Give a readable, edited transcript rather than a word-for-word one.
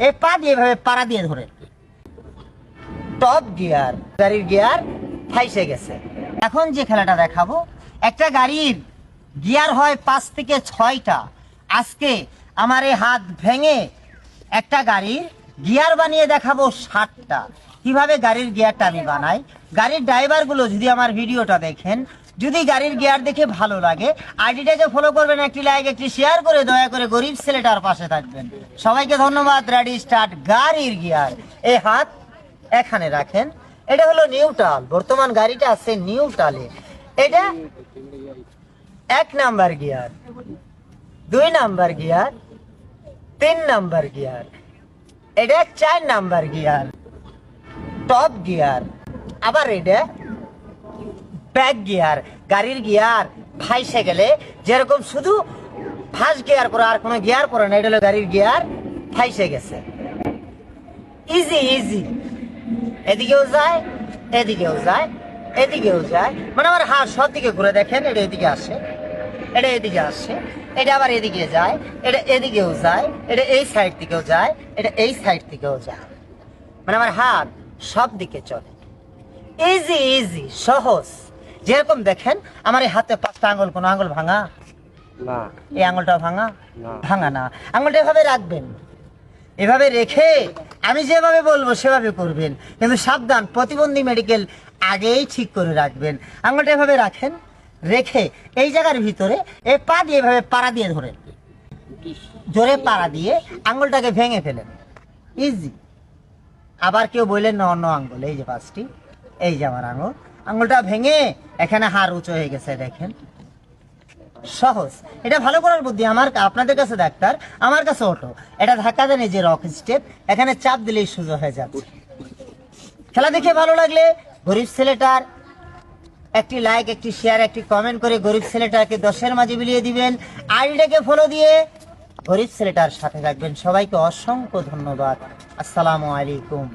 এই পা দিয়ে এভাবে পাড়া দিয়ে ধরে টপ গিয়ার, গাড়ির গিয়ার ফাইসে গেছে। এখন যে খেলাটা দেখাবো, একটা গাড়ির গিয়ার হয় 5 থেকে 6টা। আজকে আমার এই হাত ভেঙে একটা গাড়ির গিয়ার বানিয়ে দেখাবো 60টা। কিভাবে গাড়ির গিয়ারটা আমি বানাই। গাড়ির ড্রাইভারগুলো যদি আমার ভিডিওটা দেখেন, যদি গাড়ির গিয়ার দেখে ভালো লাগে, আইডিটাকে ফলো করবেন, একটি লাইক একটি শেয়ার করে দয়া করে গরিব ছেলেটার পাশে থাকবেন। সবাইকে ধন্যবাদ। Ready start. গাড়ির গিয়ার এই হাত এখানে রাখেন। এটা হলো নিউট্রাল, বর্তমান গাড়িটা আছে নিউট্রালে। এটা 1 number gear, 2 number gear, 3 number gear, এটা 4 নাম্বার গিয়ার, টপ গিয়ার। আবার এটা ব্যাক গিয়ার। গাড়ির গিয়ার ফাইসে গেলে যেরকম শুধু ফার্স্ট গিয়ার পরে আর কোনো গিয়ার পরে না, এটা হলো গাড়ির গিয়ার ফাইসে গেছে। ইজি ইজি, এদিকেও যায়, এদিকেও যায়, এদিকেও যায়, মানে আমার হাত সব দিকে ঘুরে দেখেন। এটা এদিকে আসে, এটা এদিকে আসে, এটা আবার এদিকে যায়, এটা এদিকেও যায়, এটা এই সাইড থেকেও যায়, এটা এই সাইড থেকেও যায়, মানে আমার হাত সব দিকে চলে। ইজি ইজি, সহজ। যেরকম দেখেন আমার এই হাতে 5টা আঙুল, কোনো আঙুল ভাঙা না, এই আঙুলটা ভাঙা না। ভাঙা না। আঙুলটা এভাবে রাখবেন, এভাবে রেখে আমি যেভাবে বলবো সেভাবে করবেন, কিন্তু সাবধান, প্রতিবন্ধী মেডিকেল আগেই ঠিক করে রাখবেন। আঙুলটা এভাবে রাখেন, রেখে এই জায়গার ভিতরে এই পা দিয়ে এভাবে পাড়া দিয়ে ধরেন, জোরে পাড়া দিয়ে আঙুলটাকে ভেঙে ফেলেন। ইজি। আবার কেউ বললেন না অন্য আঙুল, এই যে 5টি, এই যে আমার আঙুল, আঙুলটা ভেঙে এখানে হাড় উঁচু হয়ে গেছে, দেখেন। সহজ। এটা ভালো করার বুদ্ধি আমার, আপনাদের কাছে ডাক্তার, আমার কাছে অটো। এটা ধাক্কা দেন, এই যে রক স্টেপ, এখানে চাপ দিলেই সোজা হয়ে যাচ্ছে। খেলা দেখে ভালো লাগলে গরিব ছেলেটার একটি লাইক একটি শেয়ার একটি কমেন্ট করে গরিব ছেলেটাকে 10-এর মাঝে বিলিয়ে দিবেন। আইডিটাকে ফলো দিয়ে গরিব ছেলেটার সাথে থাকবেন। সবাইকে অসংখ্য ধন্যবাদ। আসসালামু আলাইকুম।